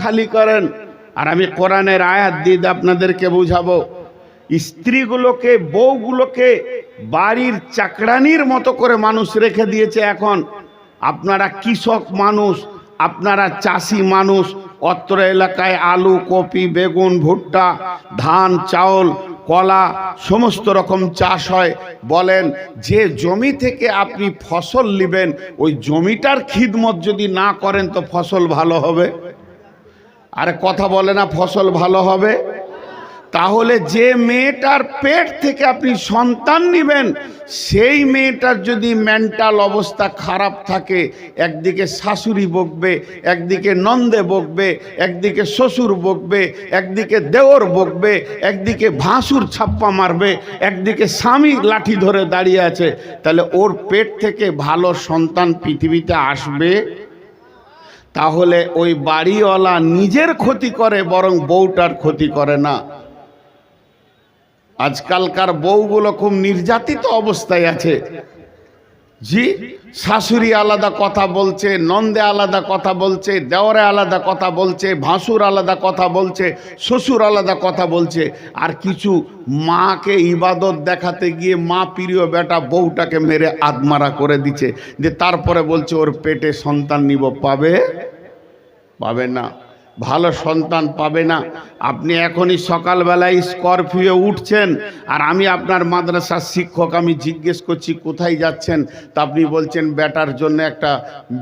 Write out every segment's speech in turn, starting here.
খালি করেন। আর আমি কোরআনের আয়াত দিয়ে আপনাদেরকে বুঝাবো, স্ত্রীগুলোকে, বউগুলোকে বাড়ির চাকরানির মতো করে মানুষ রেখে দিয়েছে। এখন আপনারা কৃষক মানুষ, আপনারা চাষি মানুষ, অত্র এলাকায় আলু, কপি, বেগুন, ভুট্টা, ধান, চাউল, কলা সমস্ত রকম চাষ হয়। বলেন, যে জমি থেকে আপনি ফসল নেবেন ওই জমিটার খিদমত যদি না করেন তো ফসল ভালো হবে? আরে কথা বলে না, ফসল ভালো হবে? তাহলে যে মেয়েটার পেট থেকে আপনি সন্তান নেবেন সেই মেয়েটার যদি মেন্টাল অবস্থা খারাপ থাকে, একদিকে শাশুড়ি বকবে, একদিকে নন্দে বকবে, একদিকে শ্বশুর বকবে, একদিকে দেওর বকবে, একদিকে ভাসুর ছাপ্পা মারবে, একদিকে স্বামী লাঠি ধরে দাঁড়িয়ে আছে, তাহলে ওর পেট থেকে ভালো সন্তান পৃথিবীতে আসবে? তাহলে ওই বাড়িওয়ালা নিজের ক্ষতি করে, বরং বউটার ক্ষতি করে না। আজকালকার বউগুলো খুব নির্যাতিত অবস্থায় আছে। জি, শাশুড়ি আলাদা কথা বলছে, নন্দে আলাদা কথা বলছে, দেওরে আলাদা কথা বলছে, ভাসুর আলাদা কথা বলছে, শ্বশুর আলাদা কথা বলছে। আর কিছু মাকে ইবাদত দেখাতে গিয়ে মা প্রিয় বেটা বউটাকে মেরে আদমারা করে দিচ্ছে, যে তারপরে বলছে ওর পেটে সন্তান নিব। পাবে? পাবে না, ভালো সন্তান পাবে না। আপনি এখনই সকালবেলায় স্করপিও উঠছেন, আর আমি আপনার মাদ্রাসার শিক্ষক, আমি জিজ্ঞেস করছি কোথায় যাচ্ছেন, তা আপনি বলছেন বেটার জন্য একটা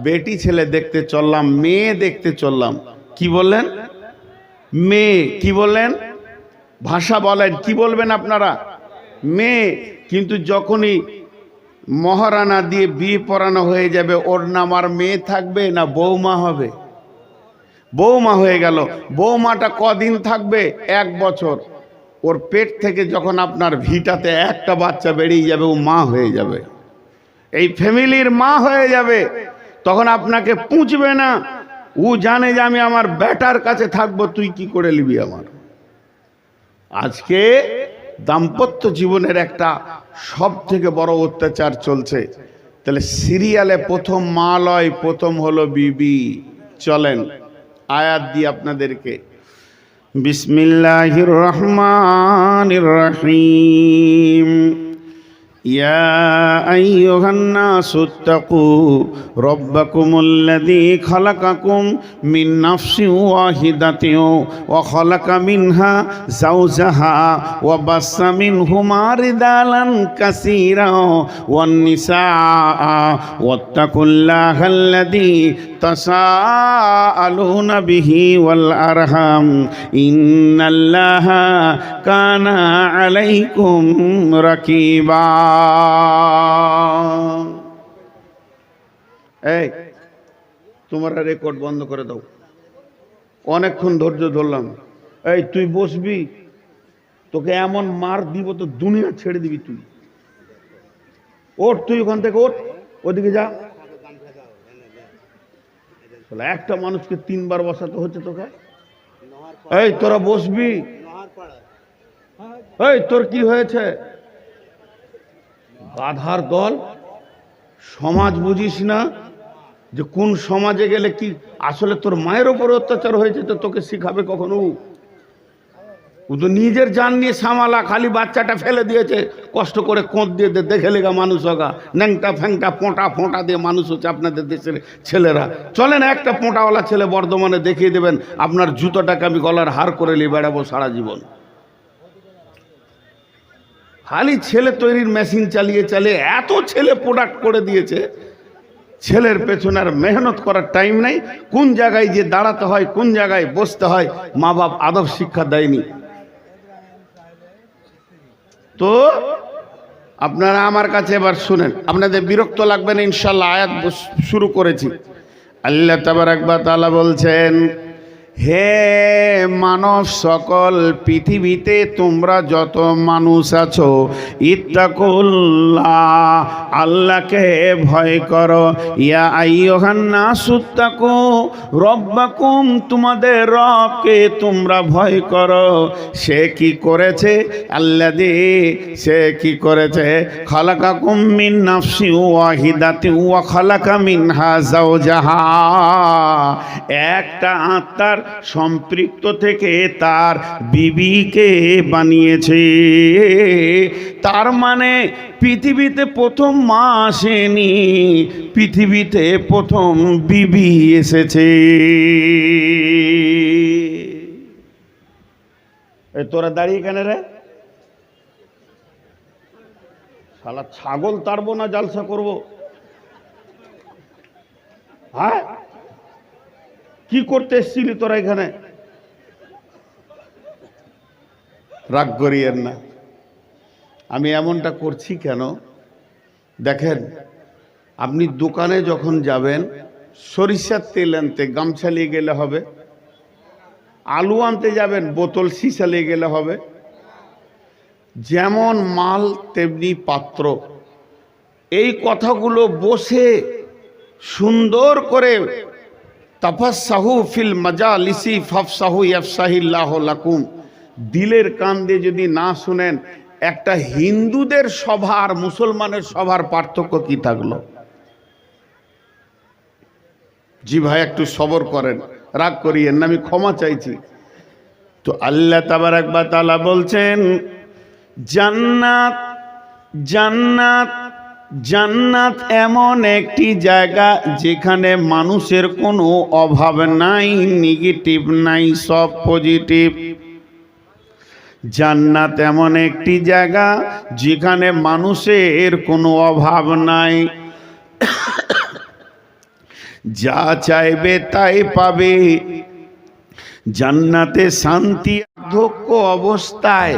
বেটি ছেলে দেখতে চললাম, মেয়ে দেখতে চললাম। কি বললেন? মেয়ে। কি বললেন? ভাষা বলেন, কি বলবেন আপনারা? মেয়ে। কিন্তু যখনই মহারানা দিয়ে বিয়ে পড়ানো হয়ে যাবে, ওর নাম আর মেয়ে থাকবে না বৌমা হবে? বৌমা হয়ে গেল। বৌমাটা কদিন থাকবে? 1 বছর। ওর পেট থেকে যখন আপনার ভিটাতে একটা বাচ্চা বেরিয়ে যাবে, ও মা হয়ে যাবে, এই ফ্যামিলির মা হয়ে যাবে। তখন আপনাকে পুঁছবে না, ও জানে যে আমি আমার বেটার কাছে থাকবো, তুই কি করে নিবি আমার। আজকে দাম্পত্য জীবনের একটা সব থেকে বড় অত্যাচার চলছে। তাহলে সিরিয়ালে প্রথম মা লয়, প্রথম হলো বিবি। চলেন আয়াত দিয়ে আপনাদেরকে। বিসমিল্লাহির রহমানির রহিম। ইয়া আইয়ুহান নাসু তাকু রাব্বাকুমুল্লাযী খালাকাকুম মিন নাফসিন ওয়াহিদাতিন ওয়া খালাকা মিনহা যাওজাহা ওয়া বাসসা মিনহুমা রিজালান কাসীরা ওয়ান নিসা ওয়াত্তাকুল্লাহাল্লাযী তাসাআলুনা বিহি ওয়াল আরহাম ইন্নাল্লাহা কানা আলাইকুম রাকিবা। এই তোমরা রেকর্ড বন্ধ করে দাও, অনেকক্ষণ ধৈর্য ধরলাম। এই তুই বসবি, তোকে এমন মার দিব তো দুনিয়া ছেড়ে দিবি তুই। ওঠ, তুই ওখান থেকে ওঠ, ওদিকে যা। একটা মানুষকে 3 বার বসাতে হচ্ছে তোকে। এই তোরা বসবি। এই তোর কি হয়েছে? গাধার দল, সমাজ বুঝিস না যে কোন সমাজে গেলে কি। আসলে তোর মায়ের উপর অত্যাচার হয়েছে তো তোকে শিখাবে কখনো? ও তো নিজের জান নিয়ে সামালা, খালি বাচ্চাটা ফেলে দিয়েছে, কষ্ট করে কোঁত দিয়ে দেখে লেগা মানুষ হগা, ন্যাংটা ফ্যাংটা পোঁটা ফোঁটা দিয়ে মানুষ হচ্ছে আপনাদের দেশের ছেলেরা। চলেন একটা পোঁটাওয়ালা ছেলে বর্ধমানে দেখিয়ে দেবেন, আপনার জুতোটাকে আমি গলার হার করে নিয়ে বেড়াবো সারা জীবন। খালি ছেলে তৈরির মেশিন চালিয়ে চালিয়ে এত ছেলে প্রোডাক্ট করে দিয়েছে, ছেলের পেছনে আর মেহনত করার টাইম নেই। কোন জায়গায় যে দাঁড়াতে হয়, কোন জায়গায় বসতে হয়, মা বাপ আদব শিক্ষা দেয়নি। তো আপনারা আমার কাছে এবার শুনেন, আপনাদের বিরক্ত লাগবে না ইনশাল্লাহ। আয়াত শুরু করেছি। আল্লাহ তাবারাক ওয়া তাআলা বলছেন, হে মানব সকল, পৃথিবীতে তোমরা যত মানুষ আছো, ইত্তাকুল্লাহ, আল্লাহকে ভয় করো। ইয়া আইয়ুহান নাসু তাকু রাব্বাকুম, তোমাদের রবকে তোমরা ভয় করো। সে কি করেছে? আল্লাযী, সে কি করেছে? খালাকাকুম মিন নাফসিন ওয়াহিদাতিন ওয়া খালাকা মিনহা যাওজাহা, একটা আত্মার সম্পৃক্ত থেকে তার বিবিকে বানিয়েছে। তার মানে পৃথিবীতে প্রথম মা আসেনি, পৃথিবীতে প্রথম বিবি এসেছে। তোরা দাঁড়িয়ে কেন রে? শালা ছাগল তাড়বো না জালসা করবো? হ্যাঁ, কি করতে এসেছিলি তোরা এখানে? রাগ করিয়েন না, আমি এমনটা করছি কেন দেখেন। আপনি দোকানে যখন যাবেন, সরিষার তেল আনতে গামছা নিয়ে গেলে হবে? আলু আনতে যাবেন, বোতল সীসা নিয়ে গেলে হবে? যেমন মাল তেমনি পাত্র। এই কথাগুলো বসে সুন্দর করে তাফাসসাহু ফিল মাজালিসি ফাফসাহু ইয়াফসাহিল্লাহু লাকুম, দিলের কান দিয়ে যদি না শুনেন, একটা হিন্দুদের সভা আর মুসলমানের সভার পার্থক্য কি থাকলো? জি ভাই, একটু সবর করেন, রাগ করিয়েন না, আমি ক্ষমা চাইছি। তো আল্লাহ তাবারাক ওয়া তাআলা বলছেন, জান্নাত জান্নাত জান্নাত এমন একটি জায়গা যেখানে মানুষের কোনো অভাব নাই, নেগেটিভ নাই, সব পজিটিভ। জান্নাত এমন একটি জায়গা যেখানে মানুষের কোনো অভাব নাই, যা চাইবে তাই পাবে। জান্নাতে শান্তি, বার্ধক্য অবস্থায়,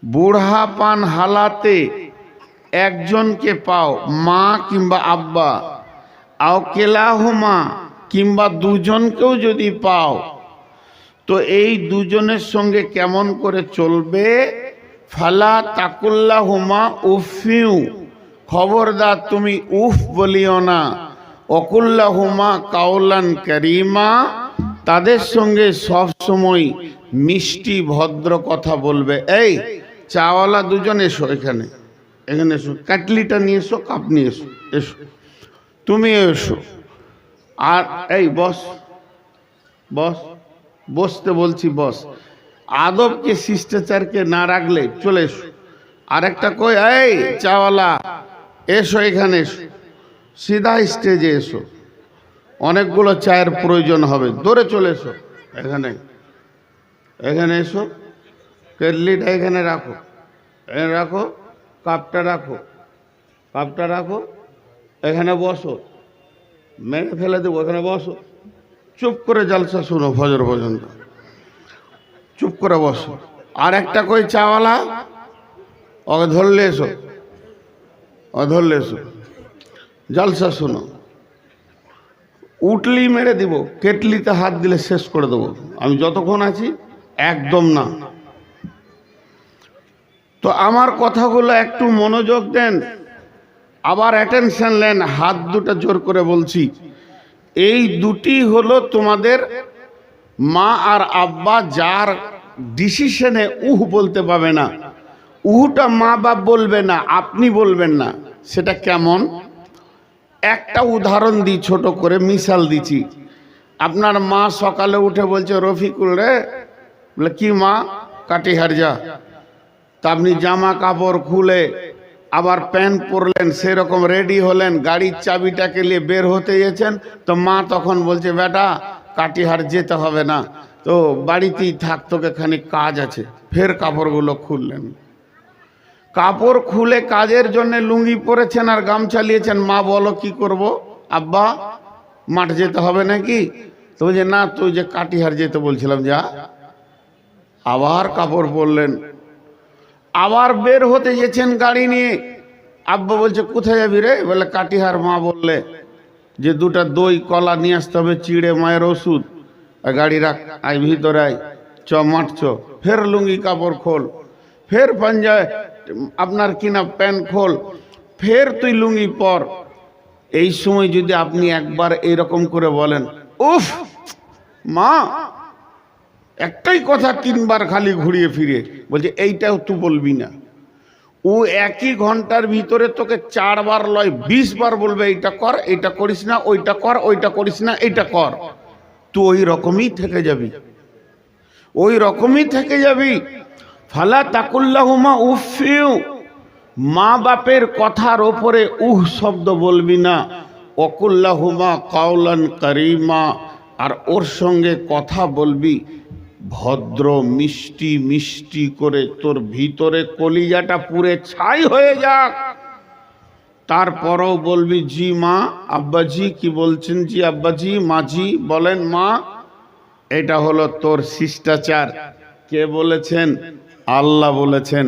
বুড়হাপান হালাতে একজনকে পাও, মা কিংবা আব্বা, আও কেলাহুমা, কিংবা দুজনকেও যদি পাও, তো এই দুজনের সঙ্গে কেমন করে চলবে? ফালা তাকুল্লাহুমা উফিউ, খবরদার তুমি উফ বলিও না। অকুল্লাহুমা কাউলান কারীমা, তাদের সঙ্গে সব সময় মিষ্টি ভদ্র কথা বলবে। এই চাওয়ালা দুজন এসো, এখানে এখানে এসো, কাটলিটা নিয়ে এসো, কাপ নিয়ে এসো, এসো তুমি এসো। আর এই বস বস, বসতে বলছি বস। আদবকে শিষ্টাচারকে না রাখলে চলে এসো। আর একটা কই, এই চাওয়ালা এসো, এখানে এসো, সিধা স্টেজে এসো, অনেকগুলো চায়ের প্রয়োজন হবে, দৌড়ে চলে এসো। এখানে এখানে এসো, কেটলিটা এখানে রাখো, এখানে রাখো, কাপটা রাখো, কাপটা রাখো, এখানে বসো, মেরে ফেলে দেবো, এখানে বসো, চুপ করে জালসা শুনো ফজর পর্যন্ত, চুপ করে বসো। আর একটা কই চাওয়ালা, ওকে ধরলে এসো, ও ধরলে এসো, জালসা শুনো। উঠলি মেরে দিব, কেটলিতে হাত দিলে শেষ করে দেবো আমি যতক্ষণ আছি, একদম না। তো আমার কথাগুলো একটু মনোযোগ দেন, আবার অ্যাটেনশন নেন। হাত দুটো জোর করে বলছি, এই দুটি হলো তোমাদের মা আর আব্বা, যার ডিসিশনে উহ বলতে পাবে না। উহুটা মা বাপ বলবে না, আপনি বলবেন না। সেটা কেমন? একটা উদাহরণ দিই, ছোট করে মিশাল দিচ্ছি। আপনার মা সকালে উঠে বলছে, রফিকুল রে, বলে কি মা? কাটিহার যা। তা আপনি জামা কাপড় খুলে আবার প্যান্ট পরলেন, সেরকম রেডি হলেন, গাড়ির চাবিটাকে নিয়ে বের হতে গেছেন, তো মা তখন বলছে, বেটা কাটিহার যেতে হবে না, তো বাড়িতেই থাক, তোকে খানিক কাজ আছে। ফের কাপড়গুলো খুললেন, কাপড় খুলে কাজের জন্য লুঙ্গি পরেছেন আর গামছা নিয়েছেন। মা বলো কি করব? আব্বা মাঠ যেতে হবে নাকি? তো বলছে, না তুই যে কাটিহার যেতে বলছিলাম যা। আবার কাপড় পরলেন, আবার বের হতে গেছেন গাড়ি নিয়ে। আব্বা বলছে, কোথায় যাবি রে? বলে কাটিহার। মা বললে যে দুটা দই কলা নিয়ে আসতে হবে, চিড়ে মায়ের ওষুধ। গাড়ি রাখ, আই ভিতরে আয়, চ মাঠ চ। ফের লুঙ্গি কাপড় খোল, ফের পাঞ্জায় আপনার কিনা প্যান্ট খোল, ফের তুই লুঙ্গি পর। এই সময় যদি আপনি একবার এইরকম করে বলেন, উফ মা, একটাই কথা তিনবার খালি ঘুরিয়ে ফিরে বলছে, এইটাও তুই বলবি না। ও একই ঘন্টার ভিতরে তোকে 4 বার লয় 20 বার বলবে, এইটা কর, এইটা করিস না, ওইটা কর, ওইটা করিস না, এইটা কর। তুই ওই রকমই থেকে যাবি, ওই রকমই থেকে যাবি। ফালা তাকুল্লাহুমা উফিউ, মা বাপের কথার ওপরে শব্দ বলবি না। ওকুল্লাহুমা কাওলান কারিমা, আর ওর সঙ্গে কথা বলবি ভদ্র মিষ্টি মিষ্টি করে, তোর ভিতরে কলিজাটা পুরে ছাই হয়ে যাক। তারপরও বলবি জি মা, আব্বাজি কি বলছেন, জি আব্বাজি, মাজি বলেন মা। এটা হলো তোর শিষ্টাচার। কে বলেছেন? আল্লাহ বলেছেন।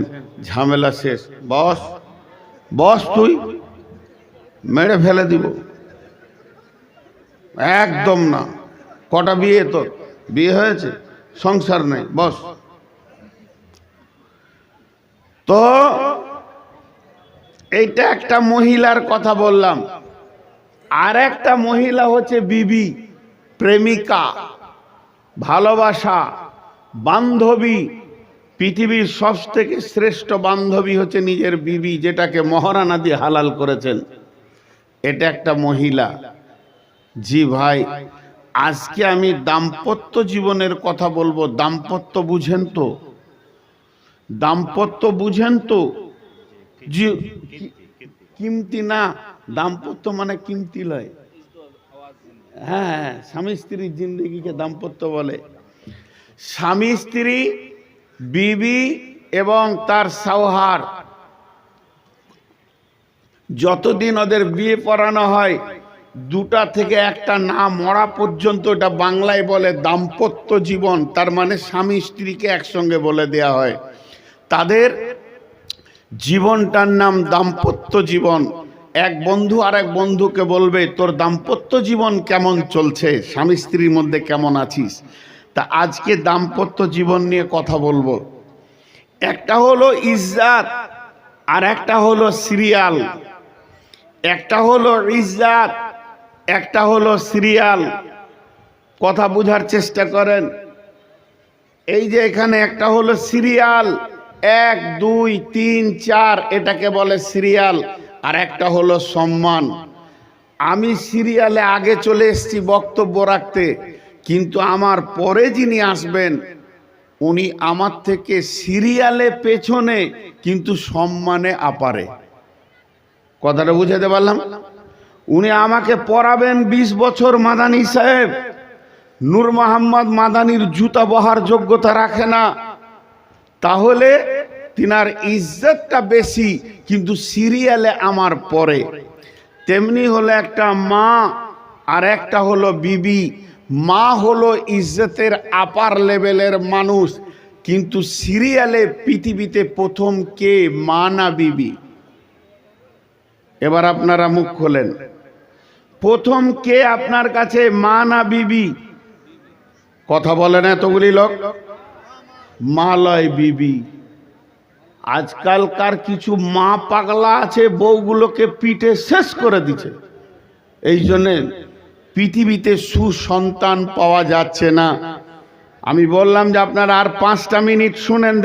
ঝামেলা শেষ। বস বস, তুই মেরে ফেলে দিব, একদম না। কটা বিয়ে তোর? বিয়ে হয়েছে, সংসার নেই, বস। তো এইটা একটা মহিলার কথা বললাম। আর একটা মহিলা হচ্ছে বিবি, প্রেমিকা, ভালোবাসা, বান্ধবী। পৃথিবীর সবথেকে শ্রেষ্ঠ বান্ধবী হচ্ছে নিজের বিবি, যেটাকে মহারানা দিয়ে হালাল করেছেন। এটা একটা মহিলা। জি ভাই, আজকে আমি দাম্পত্য জীবনের কথা বলবো। দাম্পত্য বুঝেন তো? দাম্পত্য বুঝেন তো? জি, কিমতি না, দাম্পত্য মানে কিমতি লয়। হ্যাঁ, স্বামী স্ত্রীর জিন্দগিকে দাম্পত্য বলে। স্বামী স্ত্রী, বিবি এবং তার সওহার, যতদিন ওদের বিয়ে পড়ানো হয়, দুটা থেকে একটা না মরা পর্যন্ত, এটা বাংলায় বলে দাম্পত্য জীবন। তার মানে স্বামী স্ত্রীকে একসঙ্গে বলে দেয়া হয়। তাদের জীবনটার নাম দাম্পত্য জীবন। এক বন্ধু আর এক বন্ধুকে বলবে তোর দাম্পত্য জীবন কেমন চলছে, স্বামী স্ত্রীর মধ্যে কেমন আছিস। তা আজকে দাম্পত্য জীবন নিয়ে কথা বলবো। একটা হলো ইজ্জাত আর একটা হলো সিরিয়াল। একটা হলো ইজ্জাত, একটা হলো সিরিয়াল। কথা বোঝার চেষ্টা করেন। এই যে এখানে একটা হলো সিরিয়াল, 1 2 3 4, এটাকে বলে সিরিয়াল। আর একটা হলো সম্মান। আমি সিরিয়ালে আগে চলে এসেছি বক্তব্য রাখতে, কিন্তু আমার পরে যিনি আসবেন উনি আমার থেকে সিরিয়ালে পেছনে, কিন্তু সম্মানে আপারে। কথাটা বুঝাতে পারলাম? উনি আমাকে পড়াবেন 20 বছর। মাদানী সাহেব, নূর মোহাম্মদ মাদানীর জুতা বহার যোগ্যতা রাখে না, তাহলে তিনার ইজ্জতটা বেশি, কিন্তু সিরিয়ালে আমার পরে। তেমনি হলো একটা মা আর একটা হলো বিবি। মা হলো ইজ্জতের আপার লেভেলের মানুষ, কিন্তু সিরিয়ালে পৃথিবীতে প্রথম কে, মা না বিবি? এবার আপনারা মুখ খোলেন, প্রথম কে আপনার কাছে, মা না বিবি? কথা বলেন এতগুলি লোক। মা লয়, বিবি। আজকালকার কিছু মা পাগলা আছে, বউগুলোকে পিঠে শেষ করে দিচ্ছে। এই জন্য পৃথিবীতে সুসন্তান পাওয়া যাচ্ছে না। আমি বললাম যে আপনারা আর 5টা মিনিট শুনেন।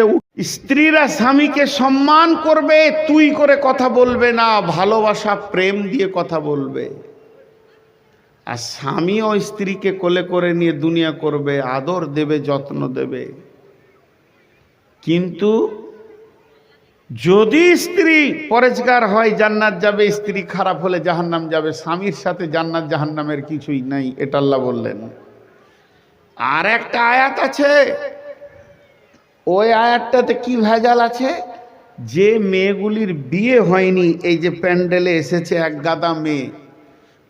স্ত্রীরা স্বামীকে সম্মান করবে, তুই করে কথা বলবে না, ভালোবাসা প্রেম দিয়ে কথা বলবে। আর স্বামীও স্ত্রীকে কোলে করে নিয়ে দুনিয়া করবে, আদর দেবে, যত্ন দেবে। কিন্তু যদি স্ত্রী পরেজগার হয় জান্নাত যাবে, স্ত্রী খারাপ হলে জাহান্নাম যাবে। স্বামীর সাথে জান্নাত জাহান্নামের কিছুই নাই, এটা আল্লাহ বললেন। আর একটা আয়াত আছে, ওই আয়াতটাতে কি ভেজাল আছে, যে মেয়েগুলির বিয়ে হয়নি, এই যে প্যান্ডেলে এসেছে এক গাদা মেয়ে,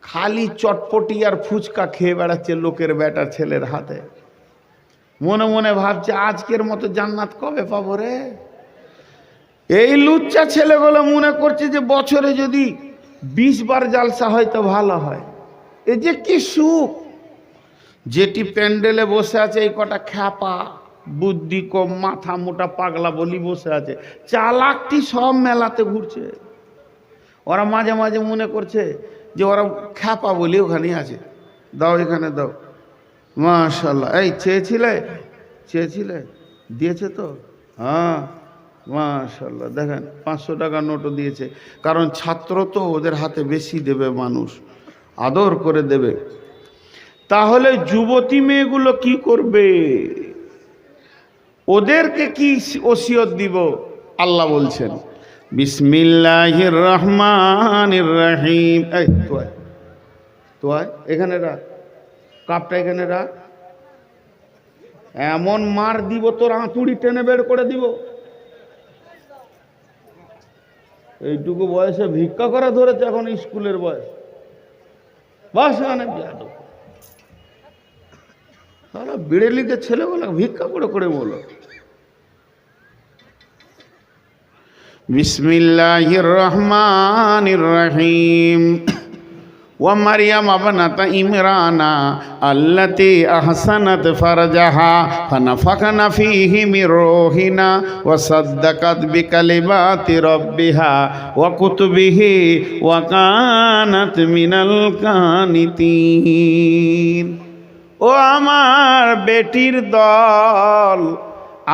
খালি চটপটি আর ফুচকা খেয়ে বেড়াচ্ছে লোকের বেটার ছেলের হাতে। মনে মনে ভাবছে আজকের মতো জান্নাত কবে পাবো রে। এই লুচ্চা ছেলেগুলো মনে করছে যে বছরে যদি 20 বার জালসা হয় তো ভালো হয়। এই যে কি সুখ। যেটি প্যান্ডেলে বসে আছে এই কটা খ্যাপা, বুদ্ধি কম, মাথা মোটা পাগলা বলি বসে আছে, চালাকটি সব মেলাতে ঘুরছে। ওরা মাঝে মাঝে মনে করছে যে ওরা খ্যাপা বলি ওখানেই আছে, দাও এখানে দাও। মাশাআল্লাহ, এই চেয়েছিলে দিয়েছে তো? হ্যাঁ মাশাআল্লাহ, দেখেন 500 টাকা নোটও দিয়েছে। কারণ ছাত্র তো, ওদের হাতে বেশি দেবে মানুষ, আদর করে দেবে। তাহলে যুবতী মেয়েগুলো কি করবে? ওদেরকে কি ওসিয়ত দিব? আল্লাহ বলছেন বিসমিল্লাহির রহমানির রহিম। এই তো এখানে রাখ, কাপটা এখানে রাখ। এমন মার দিব তোর আঁতুড়ি টেনে বের করে দিব। এইটুকু বয়সে ভিক্ষা করা ধরেছে, এখন স্কুলের বয়স। বাস অনেক বিড়েলিতে ছেলেগুলো ভিক্ষা করে করে বলো বিসমিল্লাহির রহমানির রহিম। ومريم ابنة عمران التي أحسنت فرجها فنفخنا فيه من روحنا وصدقت بكلمات ربها وكتبه وكانت من القانتين। ও আমার বেটির দল,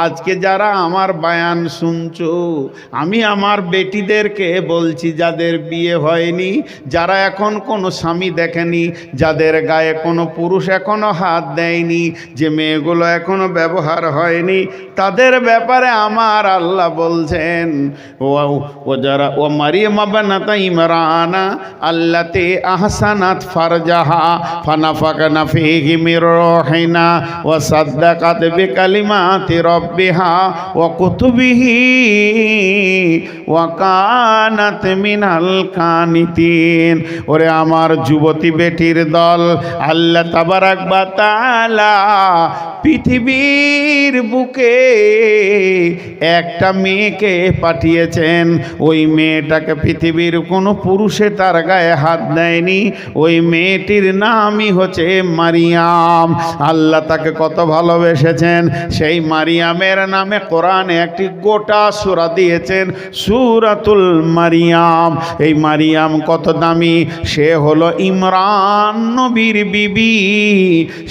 আজকে যারা আমার বায়ান শুনছো, আমি আমার বেটিদেরকে বলছি, যাদের বিয়ে হয়নি, যারা এখন কোনো স্বামী দেখেনি, যাদের গায়ে কোনো পুরুষ এখনো হাত দেয়নি, যে মেয়েগুলো এখনো ব্যবহার হয়নি, তাদের ব্যাপারে আমার আল্লাহ বলছেন ও যারা ও মারিয়াম ইবনাত ইমরান আল্লাতী আহসানাত ফারজাহা ফানাফাকনা ফীহি মির রূহিনা ওয়া সাদ্দাকাত বিকালিমাতি রব্বিহা ওয়া কুতুবিহি ওয়া কানাত মিনাল কানিতিন। ওরে আমার যুবতী বেটির দল, আল্লাহ তাবারাক ওয়া তাআলা পৃথিবীর বুকে একটা মেয়েকে পাঠিয়েছেন। ওই মেয়েটাকে পৃথিবীর কোনো পুরুষে তার গায়ে হাত দেয়নি। ওই মেয়েটির নামই হচ্ছে মারিয়াম। আল্লাহ তাকে কত ভালোবেসেছেন, সেই মারিয়ামের নামে কোরআনে একটি গোটা সূরা দিয়েছেন, সূরাতুল মারিয়াম। এই মারিয়াম কত দামি! সে হলো ইমরান নবীর বিবি।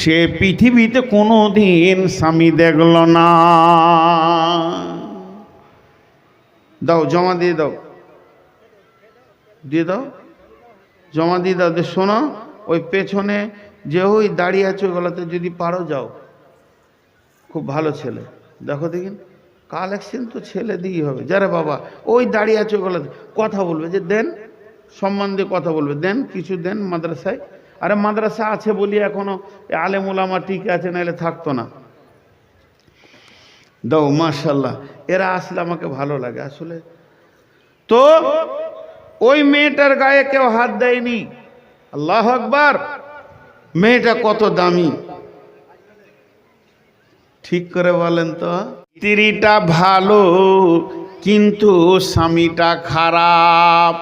সে পৃথিবীতে কোনো দিন স্বামী দেখল না। দাও, জমা দিয়ে দাও, দিয়ে দাও, জমা দিয়ে দাও। শোনো, ওই পেছনে যে ওই দাঁড়িয়ে আছে ওগুলোতে যদি পারো যাও, খুব ভালো ছেলে, দেখো দেখিন কালেকশন তো ছেলে দিয়ে হবে। যারা বাবা ওই দাঁড়িয়ে আছে ওগুলোতে কথা বলবে, যে দেন, সম্মান দিয়ে কথা বলবে, দেন কিছু দেন মাদ্রাসায়। আরে মাদ্রাসা আছে বলি এখনো আলেম ওলামা টিকে আছে, নাহলে থাকতো না। দাও, মাশাআল্লাহ, এরা আসলে আমাকে ভালো লাগে আসলে। তো ওই মেয়েটার গায়ে কেউ হাত দেয়নি। আল্লাহু আকবার! মেয়েটা কত দামি, ঠিক করে বলেন তো। স্ত্রীটা ভালো কিন্তু স্বামীটা খারাপ।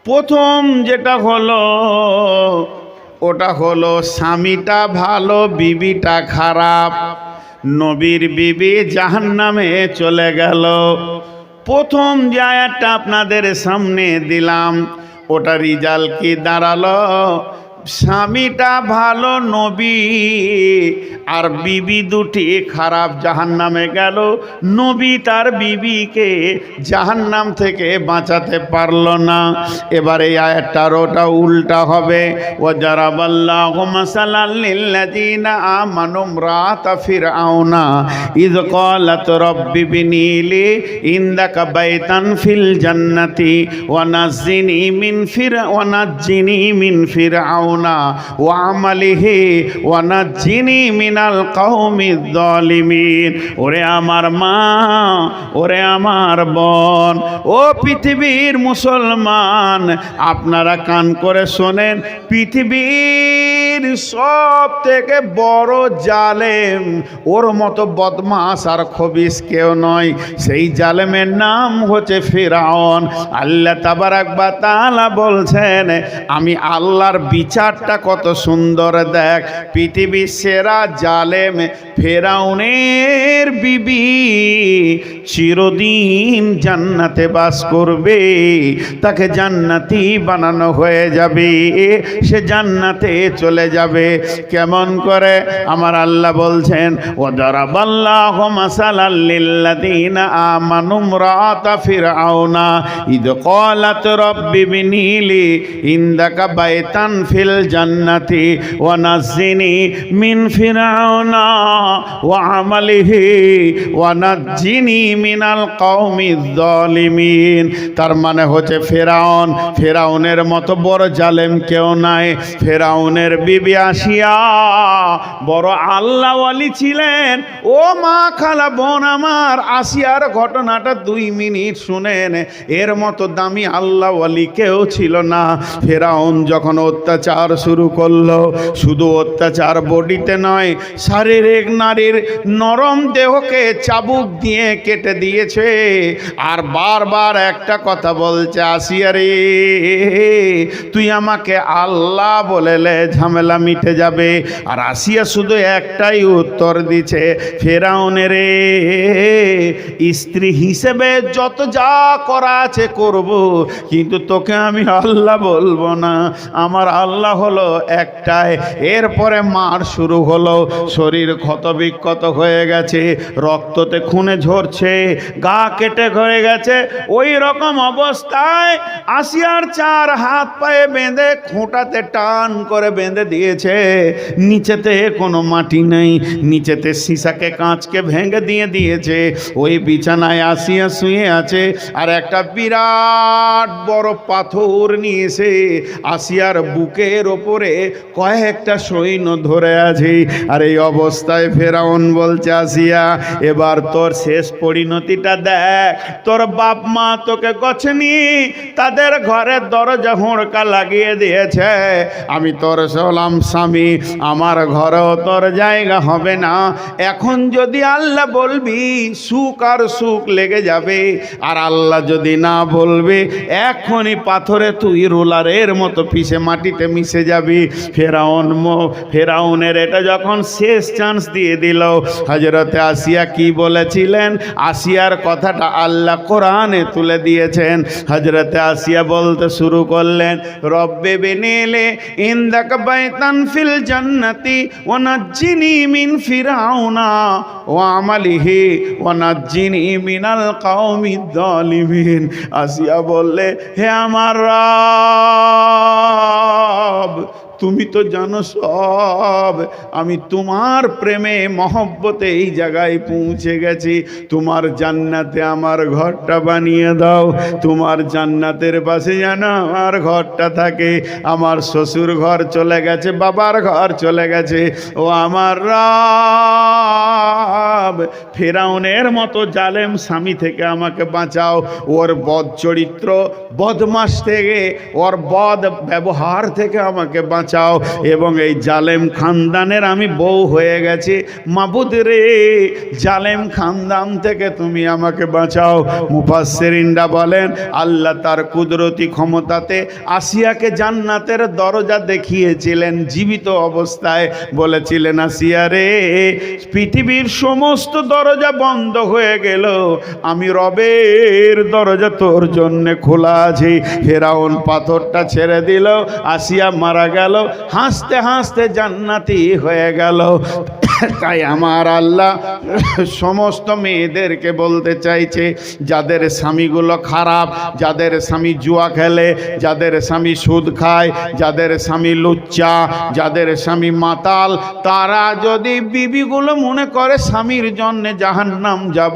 প্রথম যেটা হলো ওটা হলো স্বামীটা ভালো, বিবিটা খারাপ। নবীর বিবি জাহান্নামে চলে গেল। প্রথম যে আয়াতটা আপনাদের সামনে দিলাম, ওটা রিজাল্ট কি দাঁড়ালো? স্বামীটা ভালো নবী আর বিবি দুটি খারাপ, জাহান্নামে গেল। নবী তার বিবিকে জাহান্নাম থেকে বাঁচাতে পারল না। এবার এই আয়াতটার ওটা উল্টা হবে, ওয়াজারাবাল্লাহু মাসালাল লিল্লাযিনা আমানু ইমরাতা ফিরআউনা ইয ক্বালাত রাব্বি বিনি লি ইনদাকা বাইতান ফিল জান্নাতি ওয়া নাজ্জিনি মিন ফিরআউনা ওয়া আমালিহি ওয়া নাজ্জিনি মিনাল কওমিয যালিমিন। ওরে আমার মা, ওরে আমার বোন, ও পৃথিবীর মুসলমান, আপনারা কান করে শোনেন। পৃথিবীর সব থেকে বড় জালেম, ওর মতো বদমাস আর খবিস কেউ নয়। সেই জালেমের নাম হচ্ছে ফিরআউন। আল্লাহ তাবারাক ওয়া তাআলা বলছেন, আমি আল্লাহর বিচারটা কত সুন্দর দেখ। পৃথিবীর সেরা জালেম ফিরআউনের বিবি চিরদিন জান্নাতে বাস করবে, তাকে জান্নাতি বানানো হয়ে যাবে, সে জান্নাতে চলে যাবে। কেমন করে? আমার আল্লাহ বলছেন, ওয়াদারাবাল্লাহু মাসালাল লিল্লাযীনা আমানু ইমরাআতা ফিরআউনা ইদ ক্বালাত রাব্বি বিনি লি ইনদাকা বাইতান ফিল জান্নাতি ওয়া নাজ্জিনি মিন ফিরআউনা ওয়া আমালিহি ওয়া নাজ্জিনি মিনাল কওমিজ যালিমিন। তার মানে হচ্ছে ফেরাউনের মতো বড় জালেম কেউ নাই। ফেরাউনের বিবি আসিয়া বড় আল্লাহওয়ালি ছিলেন। ও মা, খালা, বোন আমার, আসিয়ার ঘটনাটা 2 মিনিট শুনেন। এর মতো দামি আল্লাহওয়ালি কেউ ছিল না। ফেরাউন যখন অত্যাচার শুরু করলো, শুধু অত্যাচার বডিতে নয়, শারীরিক নারীর নরম দেহকে চাবুক দিয়ে কেটে দিয়েছে। আর বারবার একটা কথা বলছে, আসিয়া রে, তুই আমাকে আল্লাহ বলেলে ঝামেলা মিটে যাবে। আর আসিয়া শুধু একটাই উত্তর দিছে, ফেরাউনের স্ত্রী হিসেবে যত যা করা আছে করব, কিন্তু তোকে আমি আল্লাহ বলবো না। আমার আল্লাহ হলো একটাই। এরপরে মার শুরু হলো। শরীর ক্ষতবিক্ষত হয়ে গেছে, রক্ততে খুনে ঝরছে, গা কেটে হয়ে গেছে। ওই রকম অবস্থায় আসিয়ার 4 হাত পায়ে বেঁধে খুঁটাতে টান করে বেঁধে দিয়েছে। নিচেতে কোনো মাটি নেই, নিচেতে সীসাকে কাঁচকে ভেঙে দিয়েছে। ওই বিছানায় আসিয়া শুয়ে আছে, আর একটা বিরাট বড় পাথর নিয়েছে আসিয়ার বুকের ওপরে কয়েকটা সৈন্য ধরে আছে। আর এই অবস্থায় ফেরাউন বলছে, আসিয়া, এবার তোর শেষ পরিণতিটা দেখ। তোর বাপ মা তোকে গছেনি, তাদের ঘরের দরজা হুড়কা লাগিয়ে দিয়েছে। আমি তোর হলাম স্বামী, আমার ঘরেও তোর জায়গা হবে না। এখন যদি আল্লাহ বলবি, সুখ আর সুখ লেগে যাবে। আর আল্লাহ যদি না বলবে, এখনই পাথরে তুই রোলারের মতো পিষে মাটিতে মিশে যাবি। ফেরাউনের এটা যখন শেষ চান্স দিয়ে দিল, হযরতে আসিয়া কি বলেছিলেন, আসিয়ার কথাটা আল্লাহ কোরআনে তুলে দিয়েছেন। হযরতে আসিয়া বলতে শুরু করলেন, রব্বে বিনিলে ইনদাকা বাইতান ফিল জান্নাতি ওয়া নাজ্জিনি মিন ফিরআউনা ওয়া আমালিহি ওয়া নাজ্জিনি মিনাল কওমিজ যালিমিন। আসিয়া বললে, হে আমার রব, তুমি তো জানো সব। আমি তোমার প্রেমে মহব্বতে এই জায়গায় পৌঁছে গেছি। তোমার জান্নাতে আমার ঘরটা বানিয়ে দাও। তোমার জান্নাতের পাশে যেন আমার ঘরটা থাকে। আমার শ্বশুর ঘর চলে গেছে, বাবার ঘর চলে গেছে। ও আমার রব, ফেরাউনের মতো জালেম স্বামী থেকে আমাকে বাঁচাও। ওর বদ চরিত্র, বদমাশ থেকে, ওর বদ ব্যবহার থেকে আমাকে বাঁচাও। এবং এই জালেম খানদানের আমি বউ হয়ে গেছি। মাবুদ রে, জালেম খানদান থেকে তুমি আমাকে বাঁচাও। মুফাসসিরিনরা বলেন, আল্লাহ তার কুদরতি ক্ষমতাতে আসিয়াকে জান্নাতের দরজা দেখিয়েছিলেন জীবিত অবস্থায়। বলেছিলেন, আসিয়া রে, পৃথিবীর সমস্ত দরজা বন্ধ হয়ে গেল, আমি রবের দরজা তোর জন্য খোলা আছে। ফেরাউন পাথরটা ছেড়ে দিল, আসিয়া মারা গেল, হাসতে হাসতে জান্নাতি হয়ে গেল। তাই আমার আল্লাহ সমস্ত মেয়েদেরকে বলতে চাইছে, যাদের স্বামীগুলো খারাপ, যাদের স্বামী জুয়া খেলে, যাদের স্বামী সুদ খায়, যাদের স্বামী লুচ্চা, যাদের স্বামী মাতাল, তারা যদি বিবিগুলো মনে করে স্বামীর জন্যে জাহান্নাম যাব,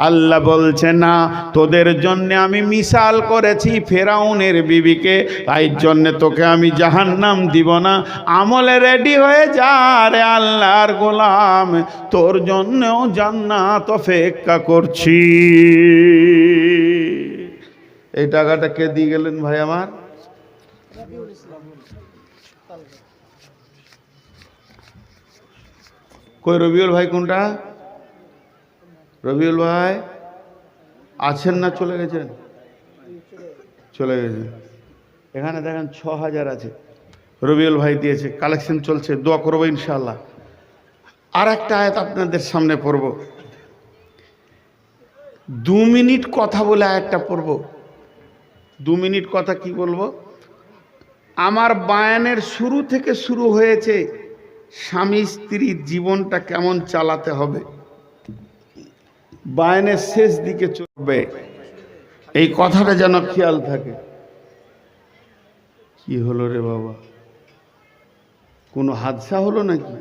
আল্লাহ বলছে না, তোদের জন্যে আমি মিসাল করেছি ফেরাউনের বিবিকে, তাই জন্যে তোকে আমি জাহান্নাম দিব না। আমলে রেডি হয়ে যা রে আল্লাহর গোলাম, তোর জন্যেও জান্নাত অপেক্ষা করছি। এই টাকাটা কে দিয়ে গেলেন ভাই আমার? কই রবিউল ভাই? কোনটা রবিউল ভাই? আছেন না চলে গেছেন? চলে গেছেন। এখানে দেখেন 6000 আছে, রবিউল ভাই দিয়েছে, কালেকশন চলছে, দোয়া করবো ইনশাআল্লাহ। আর একটা আয়াত আপনাদের সামনে পড়ব। 2 মিনিট কথা বলে একটা পড়ব। 2 মিনিট কথা কি বলবো? আমার বায়ানের শুরু থেকে শুরু হয়েছে স্বামী স্ত্রীর জীবনটা কেমন চালাতে হবে, বায়ানের শেষ দিকে চলবে, এই কথাটা যেন খেয়াল থাকে। কি হলো রে বাবা, কোনো হাদসা হলো নাকি?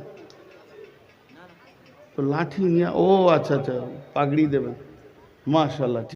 তো লাঠি নিয়ে, ও আচ্ছা আচ্ছা, পাগড়ি দেবেন, মাশাআল্লাহ।